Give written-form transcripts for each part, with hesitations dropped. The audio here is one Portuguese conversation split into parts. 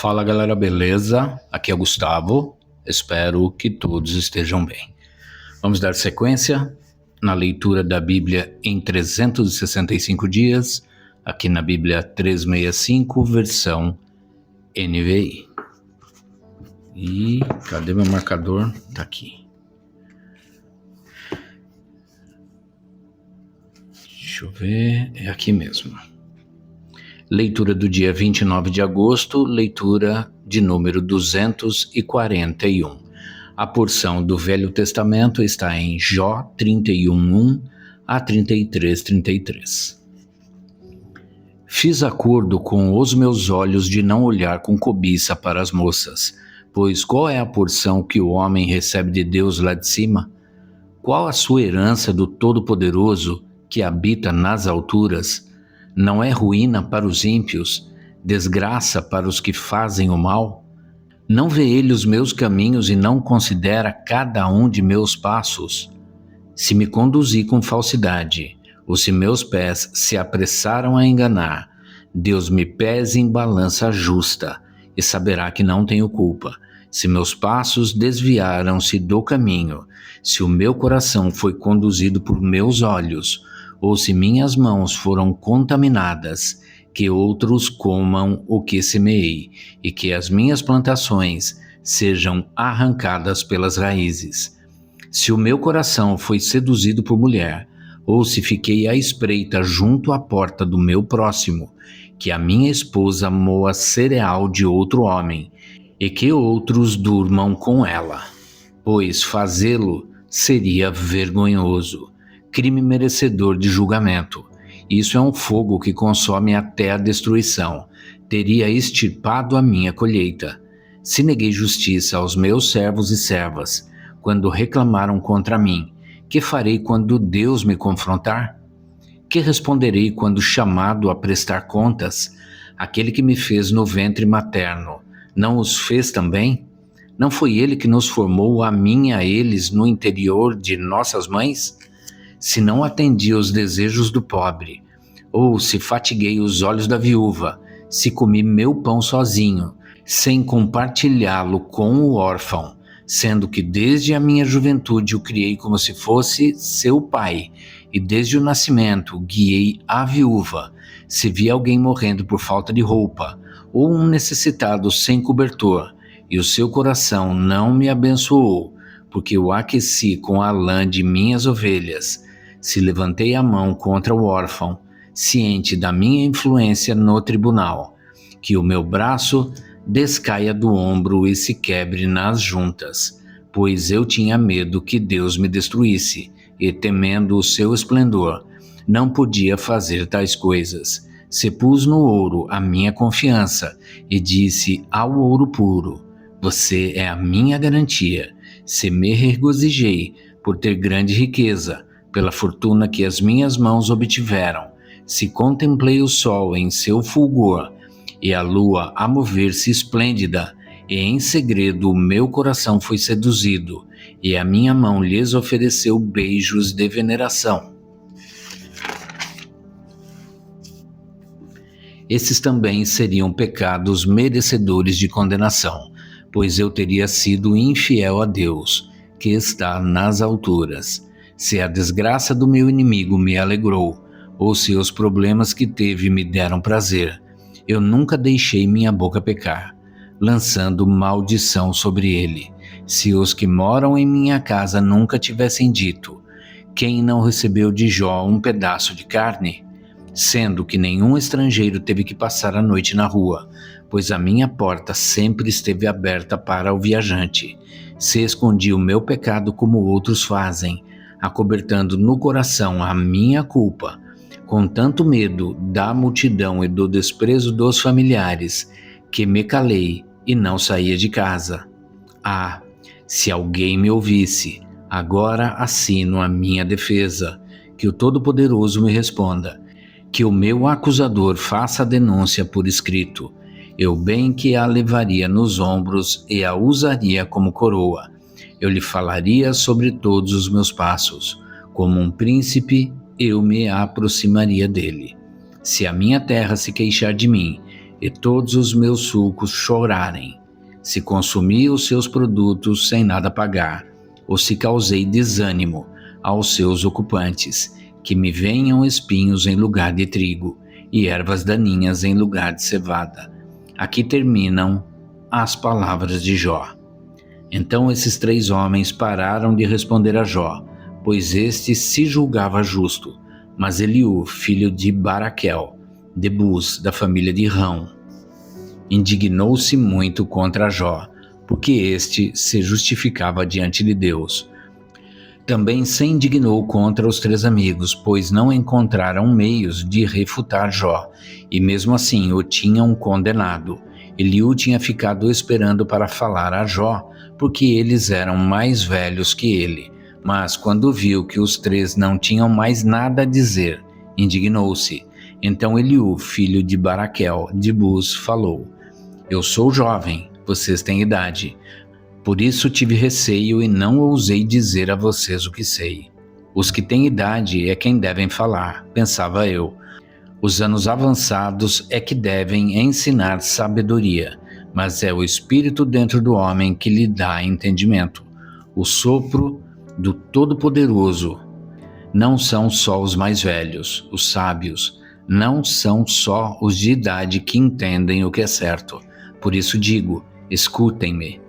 Fala galera, beleza? Aqui é o Gustavo, espero que todos estejam bem. Vamos dar sequência na leitura da Bíblia em 365 dias, aqui na Bíblia 365, versão NVI. E cadê meu marcador? Tá aqui. Deixa eu ver, é aqui mesmo. Leitura do dia 29 de agosto, leitura de número 241. A porção do Velho Testamento está em Jó 31:1 a 33:33. Fiz acordo com os meus olhos de não olhar com cobiça para as moças, pois qual é a porção que o homem recebe de Deus lá de cima? Qual a sua herança do Todo-Poderoso que habita nas alturas? Não é ruína para os ímpios, desgraça para os que fazem o mal? Não vê ele os meus caminhos e não considera cada um de meus passos? Se me conduzi com falsidade, ou se meus pés se apressaram a enganar, Deus me pese em balança justa e saberá que não tenho culpa. Se meus passos desviaram-se do caminho, se o meu coração foi conduzido por meus olhos, ou se minhas mãos foram contaminadas, que outros comam o que semeei, e que as minhas plantações sejam arrancadas pelas raízes. Se o meu coração foi seduzido por mulher, ou se fiquei à espreita junto à porta do meu próximo, que a minha esposa moa cereal de outro homem, e que outros durmam com ela, pois fazê-lo seria vergonhoso, crime merecedor de julgamento. Isso é um fogo que consome até a destruição. Teria extirpado a minha colheita. Se neguei justiça aos meus servos e servas, quando reclamaram contra mim, que farei quando Deus me confrontar? Que responderei quando chamado a prestar contas? Aquele que me fez no ventre materno, não os fez também? Não foi ele que nos formou a mim e a eles no interior de nossas mães? Se não atendi aos desejos do pobre, ou se fatiguei os olhos da viúva, se comi meu pão sozinho, sem compartilhá-lo com o órfão, sendo que desde a minha juventude o criei como se fosse seu pai, e desde o nascimento guiei a viúva, se vi alguém morrendo por falta de roupa, ou um necessitado sem cobertor, e o seu coração não me abençoou, porque o aqueci com a lã de minhas ovelhas, se levantei a mão contra o órfão, ciente da minha influência no tribunal, que o meu braço descaia do ombro e se quebre nas juntas, pois eu tinha medo que Deus me destruísse, e temendo o seu esplendor, não podia fazer tais coisas. Se pus no ouro a minha confiança, e disse ao ouro puro: você é a minha garantia. Se me regozijei por ter grande riqueza, pela fortuna que as minhas mãos obtiveram, se contemplei o sol em seu fulgor, e a lua a mover-se esplêndida, e em segredo o meu coração foi seduzido, e a minha mão lhes ofereceu beijos de veneração. Esses também seriam pecados merecedores de condenação, pois eu teria sido infiel a Deus, que está nas alturas. Se a desgraça do meu inimigo me alegrou, ou se os problemas que teve me deram prazer, eu nunca deixei minha boca pecar, lançando maldição sobre ele. Se os que moram em minha casa nunca tivessem dito: quem não recebeu de Jó um pedaço de carne? Sendo que nenhum estrangeiro teve que passar a noite na rua, pois a minha porta sempre esteve aberta para o viajante. Se escondi o meu pecado como outros fazem, acobertando no coração a minha culpa, com tanto medo da multidão e do desprezo dos familiares, que me calei e não saía de casa. Ah, se alguém me ouvisse, agora assino a minha defesa, que o Todo-Poderoso me responda, que o meu acusador faça a denúncia por escrito, eu bem que a levaria nos ombros e a usaria como coroa. Eu lhe falaria sobre todos os meus passos. Como um príncipe, eu me aproximaria dele. Se a minha terra se queixar de mim, e todos os meus sucos chorarem, se consumi os seus produtos sem nada pagar, ou se causei desânimo aos seus ocupantes, que me venham espinhos em lugar de trigo e ervas daninhas em lugar de cevada. Aqui terminam as palavras de Jó. Então esses 3 homens pararam de responder a Jó, pois este se julgava justo, mas Eliú, filho de Baraquel, de Bus, da família de Rão, indignou-se muito contra Jó, porque este se justificava diante de Deus. Também se indignou contra os 3 amigos, pois não encontraram meios de refutar Jó, e mesmo assim o tinham condenado. Eliú tinha ficado esperando para falar a Jó, porque eles eram mais velhos que ele. Mas quando viu que os 3 não tinham mais nada a dizer, indignou-se. Então Eliú, filho de Baraquel, de Bus, falou: Eu sou jovem, vocês têm idade. Por isso tive receio e não ousei dizer a vocês o que sei. Os que têm idade é quem devem falar, pensava eu. Os anos avançados é que devem ensinar sabedoria, mas é o Espírito dentro do homem que lhe dá entendimento. O sopro do Todo-Poderoso. Não são só os mais velhos, os sábios, não são só os de idade que entendem o que é certo. Por isso digo, escutem-me.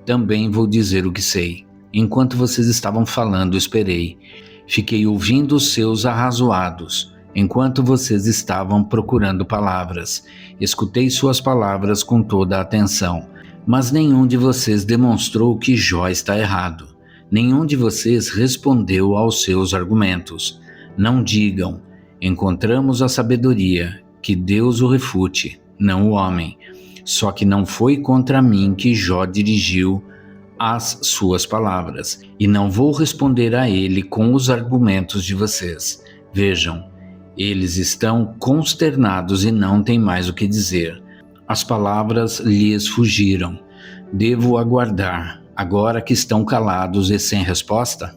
Também vou dizer o que sei. Enquanto vocês estavam falando, esperei. Fiquei ouvindo os seus arrazoados. Enquanto vocês estavam procurando palavras, escutei suas palavras com toda a atenção. Mas nenhum de vocês demonstrou que Jó está errado. Nenhum de vocês respondeu aos seus argumentos. Não digam, encontramos a sabedoria, que Deus o refute, não o homem. Só que não foi contra mim que Jó dirigiu as suas palavras, e não vou responder a ele com os argumentos de vocês. Vejam, eles estão consternados e não têm mais o que dizer. As palavras lhes fugiram. Devo aguardar, agora que estão calados e sem resposta?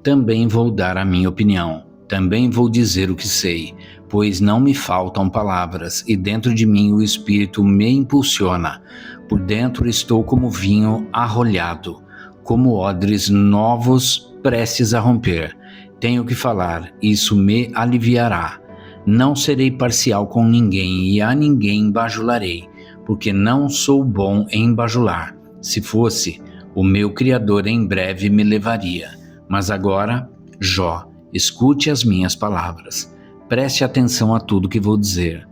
Também vou dar a minha opinião. Também vou dizer o que sei, pois não me faltam palavras, e dentro de mim o Espírito me impulsiona. Por dentro estou como vinho arrolhado, como odres novos prestes a romper. Tenho que falar, isso me aliviará. Não serei parcial com ninguém e a ninguém bajularei, porque não sou bom em bajular. Se fosse, o meu Criador em breve me levaria. Mas agora, Jó, escute as minhas palavras. Preste atenção a tudo que vou dizer.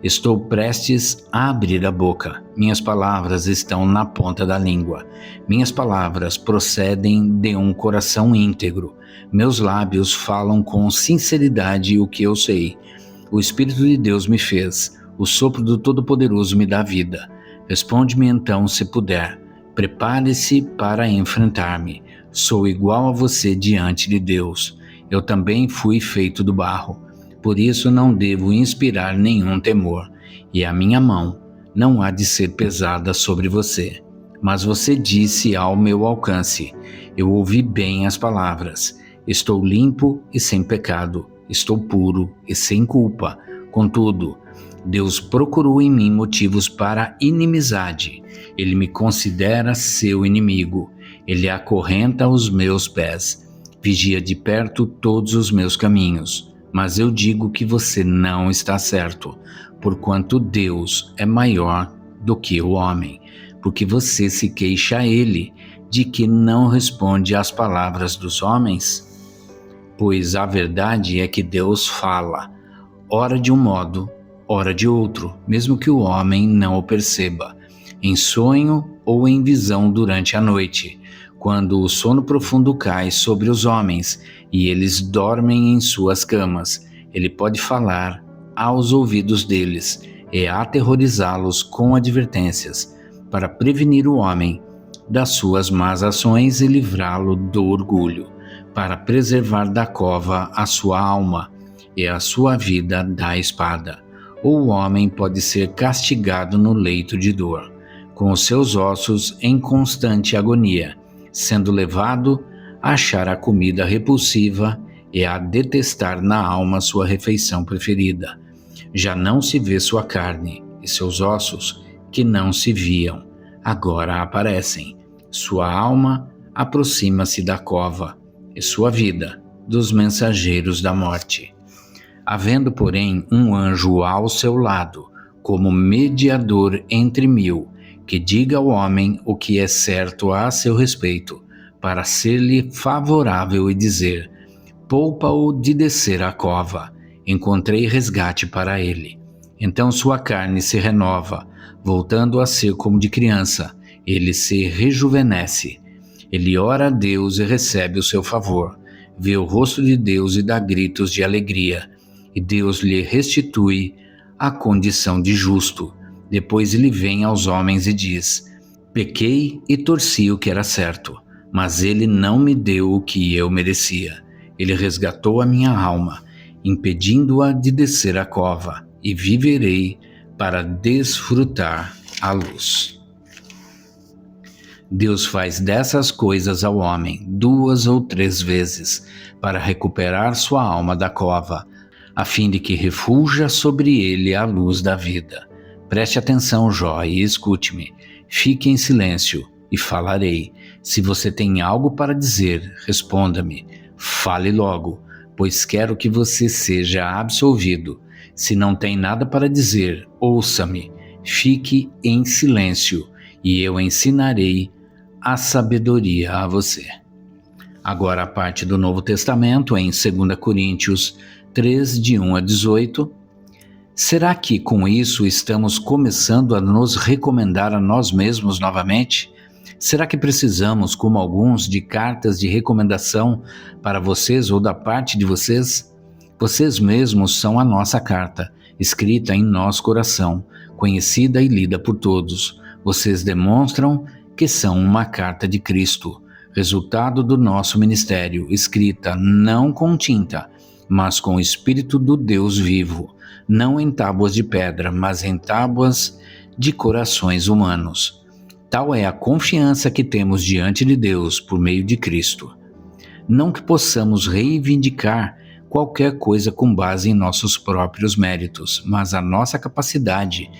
Estou prestes a abrir a boca. Minhas palavras estão na ponta da língua. Minhas palavras procedem de um coração íntegro. Meus lábios falam com sinceridade o que eu sei. O Espírito de Deus me fez. O sopro do Todo-Poderoso me dá vida. Responde-me então, se puder. Prepare-se para enfrentar-me. Sou igual a você diante de Deus. Eu também fui feito do barro. Por isso não devo inspirar nenhum temor, e a minha mão não há de ser pesada sobre você. Mas você disse ao meu alcance, eu ouvi bem as palavras. Estou limpo e sem pecado, estou puro e sem culpa. Contudo, Deus procurou em mim motivos para inimizade. Ele me considera seu inimigo. Ele acorrenta os meus pés. Vigia de perto todos os meus caminhos. Mas eu digo que você não está certo, porquanto Deus é maior do que o homem, porque você se queixa a ele de que não responde às palavras dos homens? Pois a verdade é que Deus fala, ora de um modo, ora de outro, mesmo que o homem não o perceba, em sonho ou em visão durante a noite, quando o sono profundo cai sobre os homens e eles dormem em suas camas, ele pode falar aos ouvidos deles e aterrorizá-los com advertências, para prevenir o homem das suas más ações e livrá-lo do orgulho, para preservar da cova a sua alma e a sua vida da espada. Ou o homem pode ser castigado no leito de dor, com os seus ossos em constante agonia, sendo levado a achar a comida repulsiva e a detestar na alma sua refeição preferida. Já não se vê sua carne, e seus ossos, que não se viam, agora aparecem. Sua alma aproxima-se da cova, e sua vida dos mensageiros da morte. Havendo, porém, um anjo ao seu lado, como mediador entre mil, que diga ao homem o que é certo a seu respeito, para ser-lhe favorável e dizer: poupa-o de descer à cova, encontrei resgate para ele. Então sua carne se renova, voltando a ser como de criança, ele se rejuvenesce. Ele ora a Deus e recebe o seu favor, vê o rosto de Deus e dá gritos de alegria, e Deus lhe restitui a condição de justo. Depois ele vem aos homens e diz: pequei e torci o que era certo, mas ele não me deu o que eu merecia. Ele resgatou a minha alma, impedindo-a de descer à cova, e viverei para desfrutar a luz. Deus faz dessas coisas ao homem 2 ou 3 vezes, para recuperar sua alma da cova, a fim de que refulja sobre ele a luz da vida. Preste atenção, Jó, e escute-me. Fique em silêncio e falarei. Se você tem algo para dizer, responda-me. Fale logo, pois quero que você seja absolvido. Se não tem nada para dizer, ouça-me. Fique em silêncio e eu ensinarei a sabedoria a você. Agora a parte do Novo Testamento em 2 Coríntios 3, de 1 a 18. Será que com isso estamos começando a nos recomendar a nós mesmos novamente? Será que precisamos, como alguns, de cartas de recomendação para vocês ou da parte de vocês? Vocês mesmos são a nossa carta, escrita em nosso coração, conhecida e lida por todos. Vocês demonstram que são uma carta de Cristo, resultado do nosso ministério, escrita não com tinta, mas com o Espírito do Deus vivo, não em tábuas de pedra, mas em tábuas de corações humanos. Tal é a confiança que temos diante de Deus por meio de Cristo. Não que possamos reivindicar qualquer coisa com base em nossos próprios méritos, mas a nossa capacidade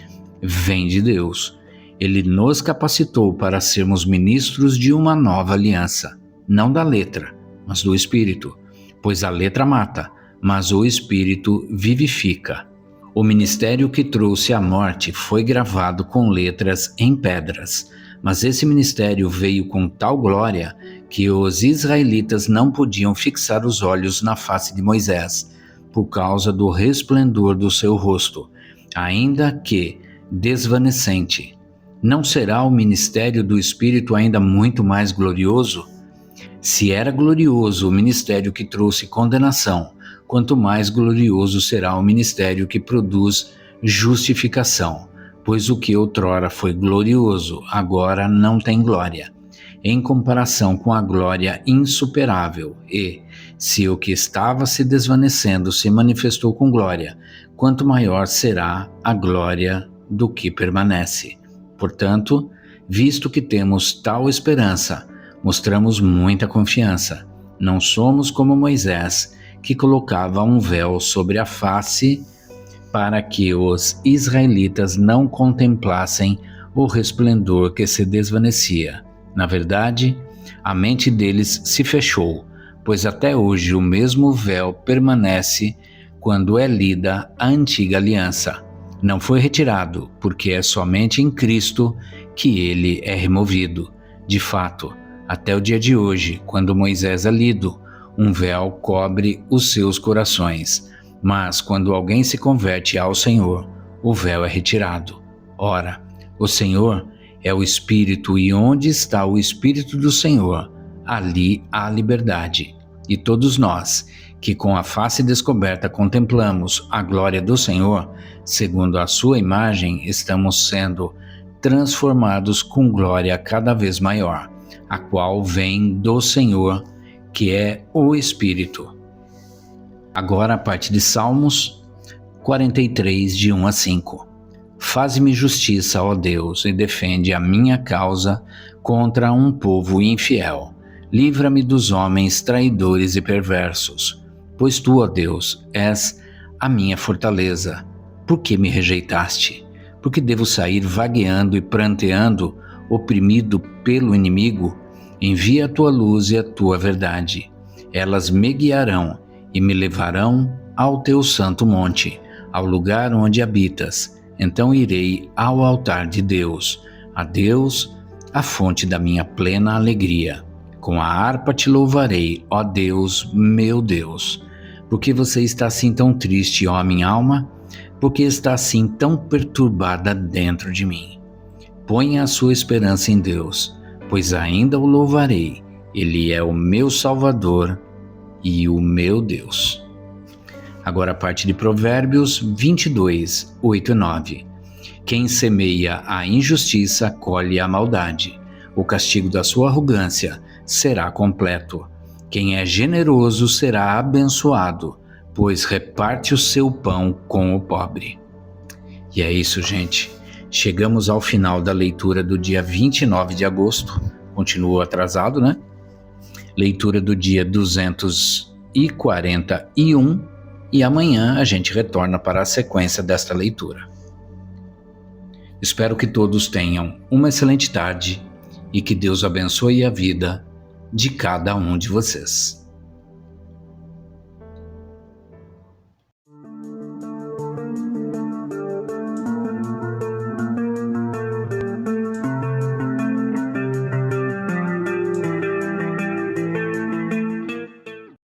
vem de Deus. Ele nos capacitou para sermos ministros de uma nova aliança, não da letra, mas do Espírito, pois a letra mata, mas o Espírito vivifica. O ministério que trouxe a morte foi gravado com letras em pedras, mas esse ministério veio com tal glória que os israelitas não podiam fixar os olhos na face de Moisés, por causa do resplendor do seu rosto, ainda que desvanecente. Não será o ministério do Espírito ainda muito mais glorioso? Se era glorioso o ministério que trouxe condenação, quanto mais glorioso será o ministério que produz justificação, pois o que outrora foi glorioso, agora não tem glória, em comparação com a glória insuperável. E, se o que estava se desvanecendo se manifestou com glória, quanto maior será a glória do que permanece. Portanto, visto que temos tal esperança, mostramos muita confiança. Não somos como Moisés, que colocava um véu sobre a face para que os israelitas não contemplassem o resplendor que se desvanecia. Na verdade, a mente deles se fechou, pois até hoje o mesmo véu permanece quando é lida a antiga aliança. Não foi retirado, porque é somente em Cristo que ele é removido. De fato, até o dia de hoje, quando Moisés é lido, um véu cobre os seus corações, mas quando alguém se converte ao Senhor, o véu é retirado. Ora, o Senhor é o Espírito, e onde está o Espírito do Senhor, ali há liberdade. E todos nós, que com a face descoberta contemplamos a glória do Senhor, segundo a sua imagem, estamos sendo transformados com glória cada vez maior, a qual vem do Senhor, que é o Espírito. Agora a parte de Salmos 43, de 1 a 5. Faze-me justiça, ó Deus, e defende a minha causa contra um povo infiel. Livra-me dos homens traidores e perversos, pois tu, ó Deus, és a minha fortaleza. Por que me rejeitaste? Porque devo sair vagueando e pranteando, oprimido pelo inimigo? Envia a tua luz e a tua verdade. Elas me guiarão e me levarão ao teu santo monte, ao lugar onde habitas. Então irei ao altar de Deus, a Deus, a fonte da minha plena alegria. Com a harpa te louvarei, ó Deus, meu Deus. Por que você está assim tão triste, ó minha alma? Por que está assim tão perturbada dentro de mim? Ponha a sua esperança em Deus, pois ainda o louvarei. Ele é o meu Salvador e o meu Deus. Agora a parte de Provérbios 22, 8 e 9. Quem semeia a injustiça colhe a maldade. O castigo da sua arrogância será completo. Quem é generoso será abençoado, pois reparte o seu pão com o pobre. E é isso, gente. Chegamos ao final da leitura do dia 29 de agosto. Continuo atrasado, né? Leitura do dia 241. E amanhã a gente retorna para a sequência desta leitura. Espero que todos tenham uma excelente tarde e que Deus abençoe a vida de cada um de vocês.